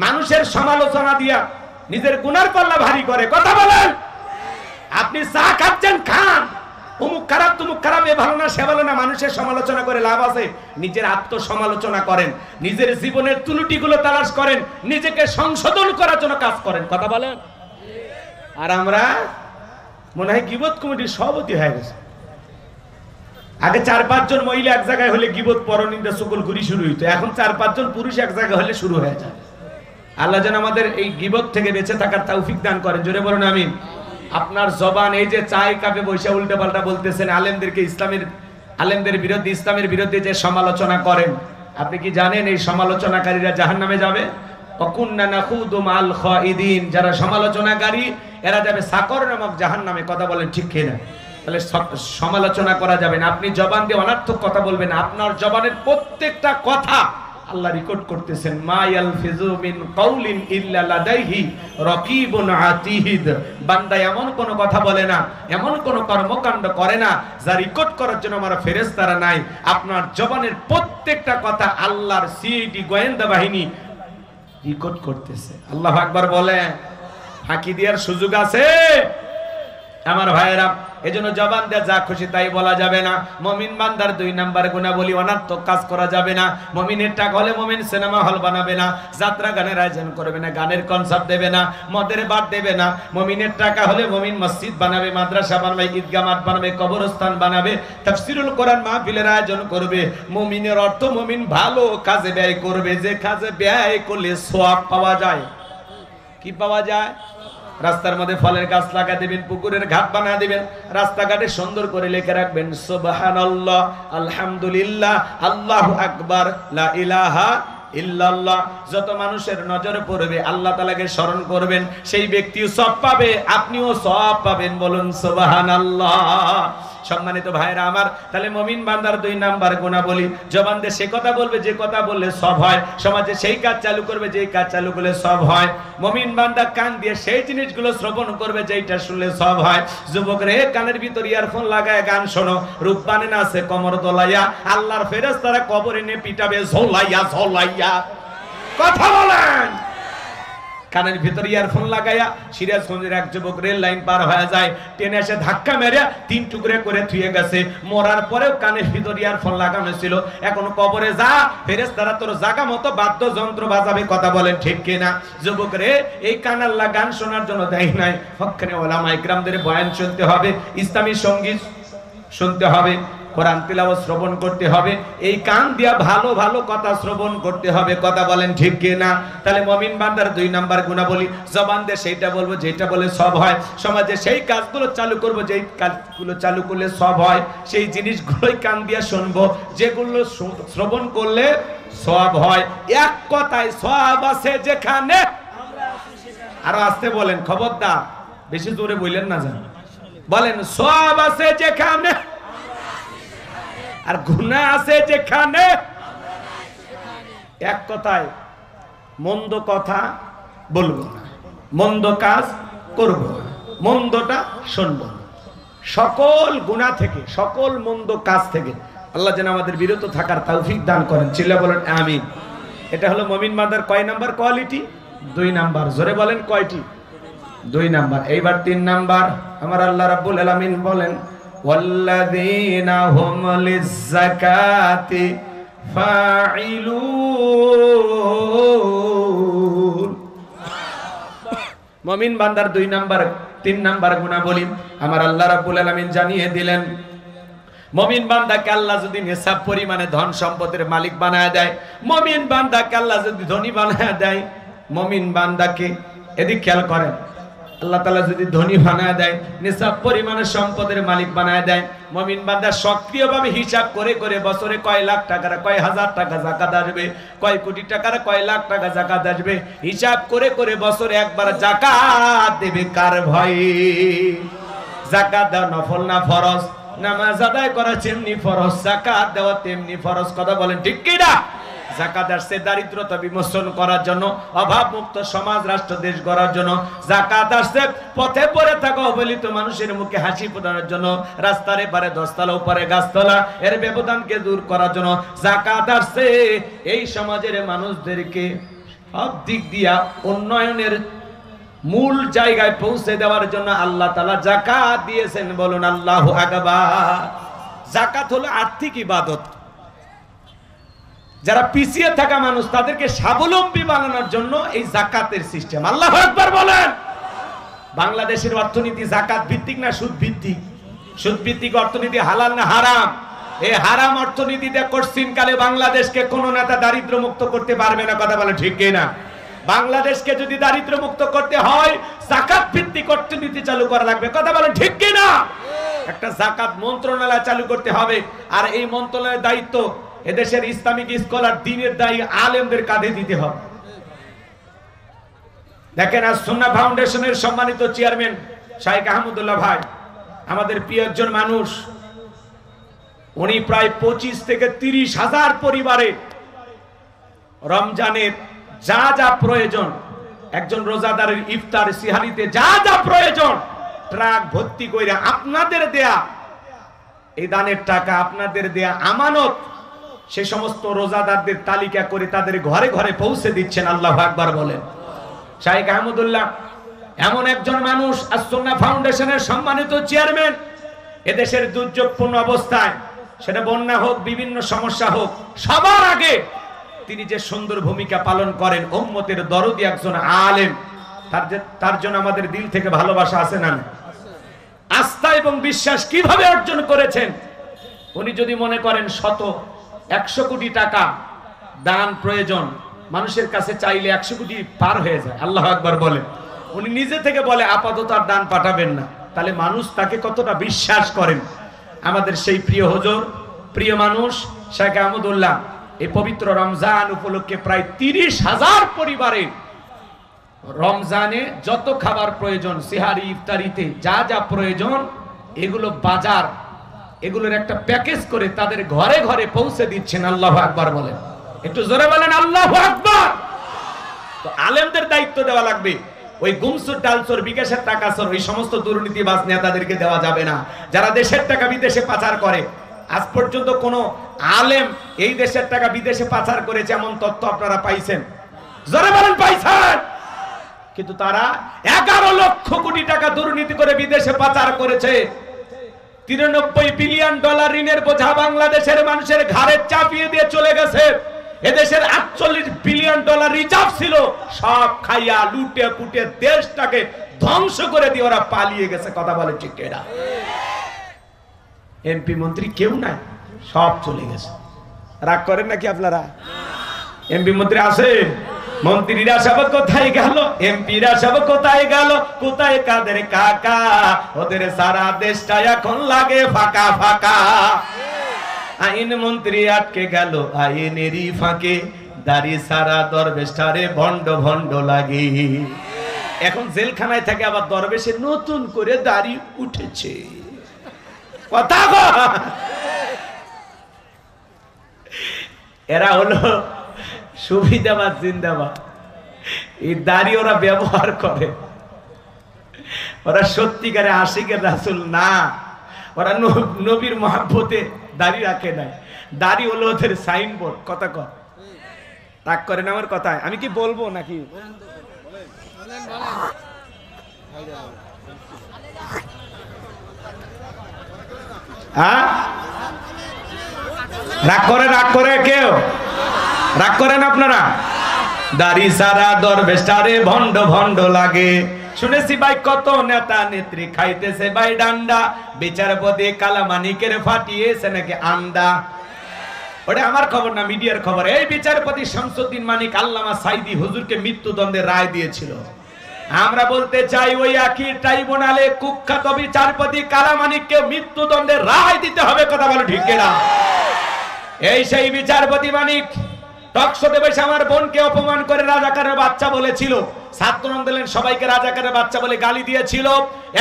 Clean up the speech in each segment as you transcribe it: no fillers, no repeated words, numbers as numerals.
মানুষের সমালোচনা দিয়া নিজের গুনার পাল্লা ভারী করে। কথা বলেন। আপনি চা খাচ্ছেন, খান, অমুক খারাপ তুমুক খারাপ, এ ভালো না সে ভালো না, মানুষের সমালোচনা করে লাভ আছে? নিজের আত্মসমালোচনা করেন, নিজের জীবনের ত্রুটিগুলো তালাশ করেন, নিজেকে সংশোধন করার জন্য কাজ করেন। কথা বলেন। আর আমরা মনে হয় গীবত কমিটির সভাপতি হয়ে গেছে। আগে 4-5 জন মহিলা এক জায়গায় হলে গীবত পরনিন্দা চুগলখড়ি শুরু হইতো, এখন 4-5 জন পুরুষ এক জায়গায় হলে শুরু হয়ে যায়। আল্লাহ যেন আমাদের এই গীবত থেকে বেঁচে থাকার তৌফিক দান করেন। জোরে বলুন আমিন। আপনার জবান, এই যে চায় কাপে বসে উল্টা পাল্টা বলতেছেন, আলেমদেরকে আলেমদের বিরুদ্ধে, ইসলামের বিরুদ্ধে যে সমালোচনা করেন, আপনি কি জানেন এই সমালোচনাকারীরা জাহান্নামে যাবে? ওয়াকুন্না নাখুদু মাল খাইদিন, যারা সমালোচনাকারী এরা যাবে সাকর নামক জাহান্নামে। কথা বলেন ঠিক কিনা? তাহলে সমালোচনা করা যাবে না। আপনি জবান দিয়ে অনর্থক কথা বলবেন। আপনার জবানের প্রত্যেকটা কথা আল্লাহ রেকর্ড করতেছেন। মা ইয়ালফিজু মিন কাউলিন ইল্লা লাদাইহি রাকিবুন আতীদ। বান্দা এমন কোন কথা বলে না, এমন কোন কর্মকাণ্ড করে না যা রেকর্ড করার জন্য আমার ফেরেশতারা নাই। আপনার জবানের প্রত্যেকটা কথা আল্লাহর সিআইডি গোয়েন্দা বাহিনী রেকর্ড করতেছে। আল্লাহু আকবার বলে। ফাঁকি দেওয়ার সুযোগ আছে আমার ভাইয়েরা। এজন্য জবান দিয়ে যা খুশি তাই বলা যাবে না। মুমিন বান্দার 2 নাম্বার গুণাবলী, অনার্থক কাজ করা যাবে না। মুমিনের টাকা হলে মুমিন সিনেমা হল বানাবে না, যাত্রা গানের আয়োজন করবে না, গানের কনসার্ট দেবে না, মদের বার দেবে না। মুমিনের টাকা হলে মুমিন মসজিদ বানাবে, মাদ্রাসা বানাবে, ঈদগাহ মাঠ বানাবে, কবরস্থান বানাবে, তাফসীরুল কোরআন মাহফিলের আয়োজন করবে। মুমিনের অর্থ মুমিন ভালো কাজে ব্যয় করবে, যে কাজে ব্যয় করলে সওয়াব পাওয়া যায়। কি পাওয়া যায়? রাস্তার মধ্যে ফলের গাছ লাগা দিবেন, পুকুরের ঘাট বানা দিবেন, রাস্তাঘাটে সুন্দর করে লিখে রাখবেন সুবহানাল্লাহ, আলহামদুলিল্লাহ, আল্লাহু আকবার, লা ইলাহা ইল্লাল্লাহ। যত মানুষের নজরে পড়বে আল্লাহ তাআলাকে স্মরণ করবেন, সেই ব্যক্তিও সওয়াব পাবে, আপনিও সওয়াব পাবেন। বলুন সুবহানাল্লাহ। সম্মানিত ভাইরা আমার, তাহলে মুমিন বান্দার 2 নাম্বার গুণাবলী, জবান দিয়ে সে কথা বলবে যে কথা বললে সব হয়, সমাজে সেই কাজ চালু করবে যেই কাজ চালু করলে সব হয়। মুমিন বান্দা কান দিয়ে সেই জিনিসগুলো শ্রবণ করবে যেইটা শুনলে সব হয়। যুবক রে, কানের ভিতর ইয়ারফোন লাগায় গান শোনো, রূপবানে নাচে কোমর দোলাইয়া, আল্লাহর ফেরেশতারা কবরে নিয়ে পিটাবে ঝোলাইয়া ঝোলাইয়া। কথা বলেন। কানের ভিতর ইয়ারফোন লাগাইয়া সিরাজগঞ্জের এক যুবক রেল লাইন পার হয়ে যায়, ট্রেনে এসে ধাক্কা মেরে 3 টুকরে করে থুয়ে গেছে। মরার পরেও কানের ভিতর ইয়ারফোন লাগানো ছিল। এখন কবরে যা, ফেরেশতারা তোর জায়গা মতো বাদ্যযন্ত্র বাজাবে। কথা বলেন ঠিক কিনা? যুবক রে, এই কান আল্লাহ গান শোনার জন্য দেয় নাই। হক্কানি ওলামা ইকরামদের বয়ান শুনতে হবে, ইসলামী সঙ্গীত শুনতে হবে, কোরআন তিলাওয়াত শ্রবণ করতে হবে, এই কান দিয়া ভালো ভালো কথা শ্রবণ করতে হবে। কথা বলেন ঠিক কিনা? তাহলে মুমিন বান্দার 2 নাম্বার গুণাবলী, জবান দিয়ে সেইটা বলবো যেটা বলে সব হয়, সমাজে সেই কাজগুলো চালু করব যেই কাজগুলো চালু করলে সব হয়, সেই জিনিসগুলোই কান দিয়া শুনবো যেগুলো শ্রবণ করলে সওয়াব হয়। এক কথায় সওয়াব আছে যেখানে, আরো আস্তে বলেন, খবরদার বেশি জোরে বললেন না, জান বলেন, সওয়াব আছে যেখানে আর গুনাহ আছে যেখানে। এক কথায় মন্দ কথা বলবো না, মন্দ কাজ করব না, মন্দটা শুনবো না। সকল গুনাহ থেকে, সকল মন্দ কাজ থেকে আল্লাহ যেন আমাদের বিরত থাকার তৌফিক দান করেন। চিল্লা বলেন আমিন। এটা হলো মুমিন বান্দার কয় নাম্বার কোয়ালিটি? 2 নাম্বার। জোরে বলেন কয়টি? 2 নাম্বার। এইবার 3 নাম্বার। আমার আল্লাহ রাব্বুল আলামিন বলেন, ওয়াল্লাযীনা হুম লিয-যাকাতি ফাঈলুন। মুমিন বান্দার 2 নাম্বার 3 নাম্বার গুণাবলী আমার আল্লাহ রাব্বুল আলামিন জানিয়ে দিলেন। মুমিন বান্দাকে আল্লাহ যদি নিসাব পরিমাণে ধন সম্পদের মালিক বানায় দেয়, মুমিন বান্দাকে আল্লাহ যদি ধনী বানায় দেয়, মুমিন বান্দাকে, এদিক খেয়াল করেন, আল্লাহ তাআলা যদি ধনী বানায় দেয়, নিসাব পরিমাণে সম্পদের মালিক বানায় দেয়, মুমিন বান্দা সক্রিয়ভাবে হিসাব করে করে বছরে কয় লাখ টাকার, কয় হাজার টাকা যাকাত আসবে, কয় কোটি টাকার, কয় লাখ টাকা যাকাত আসবে, হিসাব করে করে বছরে একবার যাকাত দেবে। কার ভয়ে? যাকাত দেওয়া নফল না ফরজ? নামাজ আদায় করা যেমনি ফরজ, যাকাত দেওয়া তেমনি ফরজ। কথা বলেন ঠিক কি না? যাকাত আসছে দারিদ্রতা বিমোচন করার জন্য, অভাব মুক্ত সমাজ রাষ্ট্র দেশ গড়ার জন্য। যাকাত আসছে পথে পড়ে থাকা অবহেলিত মানুষের মুখে হাসি ফোটানোর জন্য, রাস্তার এপারে 10 তলা উপরে গাছতলা এর ব্যবধানকে দূর করার জন্য। যাকাত আসছে এই সমাজের মানুষদেরকে সব দিক দিয়া উন্নয়নের মূল জায়গায় পৌঁছে দেওয়ার জন্য আল্লাহ তাআলা যাকাত দিয়েছেন। বলুন আল্লাহু আকবার। যাকাত হলো আর্থিক ইবাদত। যারা পিছিয়ে থাকা মানুষ তাদেরকে স্বাবলম্বী বানানোর জন্য এই যাকাতের সিস্টেম। আল্লাহু আকবার বলেন। বাংলাদেশের অর্থনীতি যাকাত ভিত্তিক না সুদ ভিত্তিক? সুদ ভিত্তিক অর্থনীতি হালাল না হারাম? এই হারাম অর্থনীতিতে কঠিনকালে বাংলাদেশকে কোন নেতা দারিদ্র মুক্ত করতে পারবে না। কথা বলে ঠিক কিনা? বাংলাদেশকে যদি দারিদ্র মুক্ত করতে হয় যাকাত ভিত্তিক অর্থনীতি চালু করা লাগবে। কথা বলেন ঠিক কিনা? একটা যাকাত মন্ত্রণালয় চালু করতে হবে। আর এই মন্ত্রণালয়ের দায়িত্ব এদেশের ইসলামিক স্কলার দ্বীনের দায়ী আলেমদের কাঁধে দিতে হবে। দেখেন আজ সুন্নাহ ফাউন্ডেশনের সম্মানিত চেয়ারম্যান শাইখ আহমদুল্লাহ ভাই আমাদের প্রিয় একজন মানুষ। উনি প্রায় 25 থেকে 30 হাজার পরিবারে রমজানের যা যা প্রয়োজন, একজন রোজাদারের ইফতার সিহারিতে যা যা প্রয়োজন ট্রাক ভর্তি করে আপনাদের দেয়া এই দানের টাকা, আপনাদের দেয়া আমানত, সে সমস্ত রোজাদারদের তালিকা করে তাদের ঘরে ঘরে পৌঁছে দিচ্ছেন। আল্লাহু আকবার বলেন। শাইখ আহমদুল্লাহ এমন একজন মানুষ, আস-সুন্নাহ ফাউন্ডেশনের সম্মানিত চেয়ারম্যান। এদেশের দুর্যোগপূর্ণ অবস্থায়, সেটা বন্যা হোক, বিভিন্ন সমস্যা হোক, সবার আগে তিনি যে সুন্দর ভূমিকা পালন করেন, উম্মতের দরদি একজন আলেম, তার জন্য আমাদের দিল থেকে ভালোবাসা আছে না? আস্থা এবং বিশ্বাস কিভাবে অর্জন করেছেন? উনি যদি মনে করেন 100 কোটি টাকা দান প্রয়োজন, মানুষের কাছে চাইলে 100 কোটি পার হয়ে যায়। আল্লাহু আকবার বলেন। উনি নিজে থেকে বলে আপাতত আর দান পাঠাবেন না। তাহলে মানুষ তাকে কতটা বিশ্বাস করেন। আমাদের সেই প্রিয় হুজুর, প্রিয় মানুষ শাইখ আহমদুল্লাহ এই পবিত্র রমজান উপলক্ষে প্রায় 30 হাজার পরিবারে রমজানে যত খাবার প্রয়োজন, সিহারি ইফতারিতে যা যা প্রয়োজন, এগুলো বাজার, এগুলোর একটা প্যাকেজ করে তাদের ঘরে ঘরে পৌঁছে দিচ্ছেন। আল্লাহু আকবার বলেন। একটু জোরে বলেন আল্লাহু আকবার। তো আলেমদের দায়িত্ব দেওয়া লাগবে। ওই গুমসুর ডালসুর বিকাশের টাকা সর ওই সমস্ত দুর্নীতিবাজ নেতাদেরকে দেওয়া যাবে না, যারা দেশের টাকা বিদেশে পাচার করে। আজ পর্যন্ত কোন আলেম এই দেশের টাকা বিদেশে পাচার করেছে এমন তথ্য আপনারা পাইছেন? জোরে বলেন পাইছেন? কিন্তু তারা 11 লক্ষ কোটি টাকা দুর্নীতি করে বিদেশে পাচার করেছে। 93 বিলিয়ন ডলার ঋণের বোঝা বাংলাদেশের মানুষের ঘাড়ে চাপিয়ে দিয়ে চলে গেছে। এদেশের 48 বিলিয়ন ডলার রিজার্ভ ছিল, সব খাইয়া লুটে পুটে দেশটাকে ধ্বংস করে দিয়ে ওরা পালিয়ে গেছে। কথা বলে ঠিক এরা? এমপি মন্ত্রী কেউ নাই, সব চলে গেছে। রাগ করেন নাকি আপনারা? এমপি মন্ত্রী আছে, মন্ত্রীরা সব কোথায় গেল, এমপিরা সব কোথায় গেল, কোথায় কাদের কাকা, ওদের সারা দেশটা এখন লাগে ফাঁকা ফাঁকা। আইন মন্ত্রী আটকে গেল আইনেরই ফাঁকে, দাড়ি সারা দরবেশটারে ভণ্ড ভণ্ড লাগে। এখন জেলখানায় থাকে, আবার দরবেশে নতুন করে দাড়ি উঠেছে। কথা এরা হলো সুবিধাবাদ জিন্দাবাদ। এই দাড়ি ওরা ব্যবহার করে, ওরা সত্যিকারে আশিকের রাসূল না। ওরা নবীর মহব্বতে দাড়ি রাখে নাই। দাড়ি হলো ওদের সাইনবোর্ড। কথা কর, রাগ করেন আমার কথায়? আমি কি বলবো নাকি? হ্যাঁ, রাগ করে? রাগ করে কেউ? রাগ করেন আপনারা? দাড়ি সারা দরবেশটারে ভণ্ড ভণ্ড লাগে। শুনেছি ভাই কত নেতা নেত্রী খাইতেছে ভাই ডান্ডা, বিচারপতি কালামানিকের ফাটিয়েছে নাকি আন্ডা। ওটা আমার খবর না, মিডিয়ার খবর। এই বিচারপতি শামসুদ্দিন মানিক আল্লামা সাইদি হুজুরকে মৃত্যুদণ্ডের রায় দিয়েছিল। আমরা বলতে চাই ওই একই ট্রাইব্যুনালে কুখ্যাত বিচারপতি কালামানিককে মৃত্যুদণ্ডের রায় দিতে হবে। কথা বলো ঠিক না? এই সেই বিচারপতি মানিক টকশোতে বসে আমার বোনকে অপমান করে রাজাকারের বাচ্চা বলেছিল। ছাত্র আন্দোলন সবাইকে রাজাকারের বাচ্চা বলে গালি দিয়েছিল।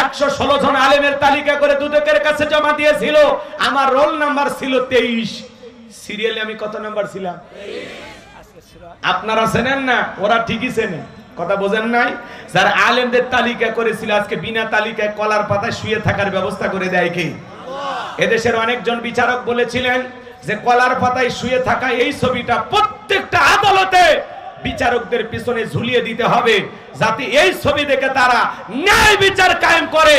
116 জন আলেমের তালিকা করে দুদকের কাছে জমা দিয়েছিল। আমার রোল নাম্বার ছিল 23। সিরিয়ালে আমি কত নাম্বার ছিলাম? আপনারা চেনেন না, ওরা ঠিকই চেনে। কথা বোঝেন নাই? যারা আলেমদের তালিকা করেছিল আজকে বিনা তালিকায় কলার পাতায় শুয়ে থাকার ব্যবস্থা করে দেয় কে? এদেশের অনেকজন বিচারক বলেছিলেন যে কলার পাতায় শুয়ে থাকা এই ছবিটা প্রত্যেকটা আদালতে বিচারকদের পিছনে ঝুলিয়ে দিতে হবে, যাতে এই ছবি দেখে তারা ন্যায় বিচার কায়েম করে।